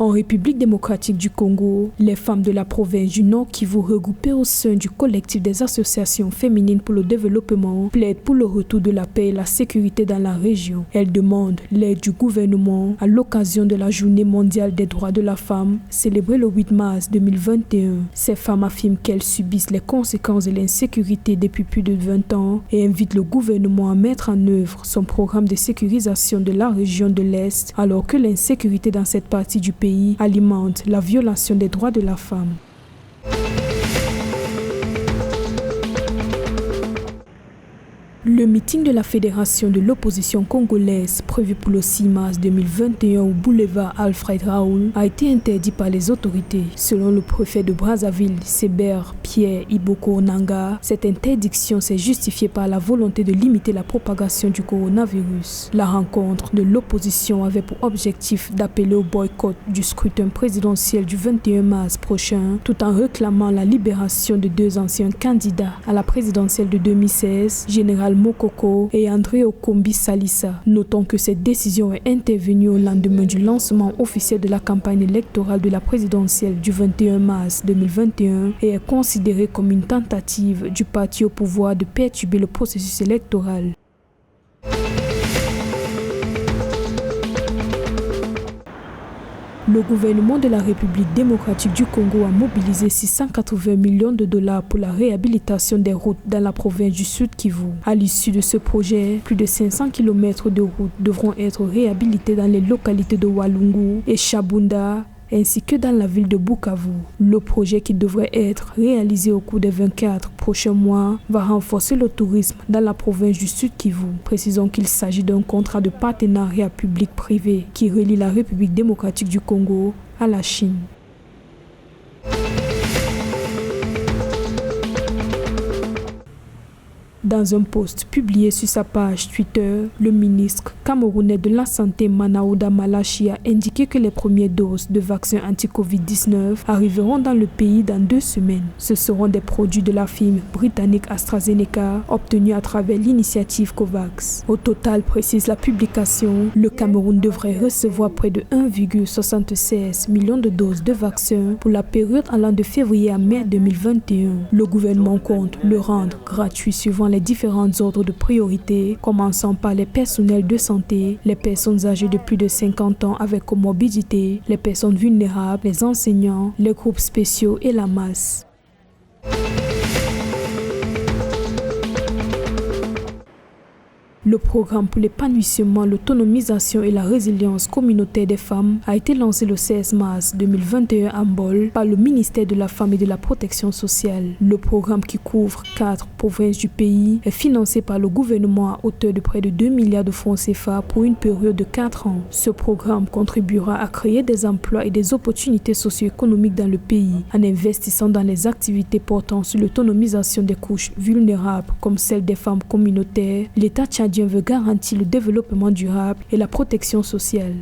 En République démocratique du Congo, les femmes de la province du Nord Kivu regroupées au sein du collectif des associations féminines pour le développement plaident pour le retour de la paix et la sécurité dans la région. Elles demandent l'aide du gouvernement à l'occasion de la Journée mondiale des droits de la femme célébrée le 8 mars 2021. Ces femmes affirment qu'elles subissent les conséquences de l'insécurité depuis plus de 20 ans et invitent le gouvernement à mettre en œuvre son programme de sécurisation de la région de l'Est alors que l'insécurité dans cette partie du pays alimente la violation des droits de la femme. Le meeting de la Fédération de l'opposition congolaise, prévu pour le 6 mars 2021 au boulevard Alfred Raoul, a été interdit par les autorités. Selon le préfet de Brazzaville, Sébert Pierre Iboko Onanga, cette interdiction s'est justifiée par la volonté de limiter la propagation du coronavirus. La rencontre de l'opposition avait pour objectif d'appeler au boycott du scrutin présidentiel du 21 mars prochain, tout en réclamant la libération de deux anciens candidats à la présidentielle de 2016, Général Mokoko et André Okombi Salissa. Notons que cette décision est intervenue au lendemain du lancement officiel de la campagne électorale de la présidentielle du 21 mars 2021 et est considérée comme une tentative du parti au pouvoir de perturber le processus électoral. Le gouvernement de la République démocratique du Congo a mobilisé 680 millions de dollars pour la réhabilitation des routes dans la province du Sud Kivu. À l'issue de ce projet, plus de 500 km de routes devront être réhabilités dans les localités de Walungu et Chabunda, ainsi que dans la ville de Bukavu. Le projet qui devrait être réalisé au cours des 24 prochains mois va renforcer le tourisme dans la province du Sud Kivu. Précisons qu'il s'agit d'un contrat de partenariat public-privé qui relie la République démocratique du Congo à la Chine. Dans un post publié sur sa page Twitter, le ministre camerounais de la Santé Manaouda Malachi a indiqué que les premières doses de vaccins anti-Covid-19 arriveront dans le pays dans 2 semaines. Ce seront des produits de la firme britannique AstraZeneca obtenus à travers l'initiative COVAX. Au total, précise la publication, le Cameroun devrait recevoir près de 1,76 million de doses de vaccins pour la période allant de février à mai 2021. Le gouvernement compte le rendre gratuit suivant les différents ordres de priorité, commençant par les personnels de santé, les personnes âgées de plus de 50 ans avec comorbidité, les personnes vulnérables, les enseignants, les groupes spéciaux et la masse. Le programme pour l'épanouissement, l'autonomisation et la résilience communautaire des femmes a été lancé le 16 mars 2021 à Mbol par le ministère de la Femme et de la Protection sociale. Le programme qui couvre 4 provinces du pays est financé par le gouvernement à hauteur de près de 2 milliards de francs CFA pour une période de 4 ans. Ce programme contribuera à créer des emplois et des opportunités socio-économiques dans le pays en investissant dans les activités portant sur l'autonomisation des couches vulnérables comme celle des femmes communautaires. L'État tchadien veut garantir le développement durable et la protection sociale.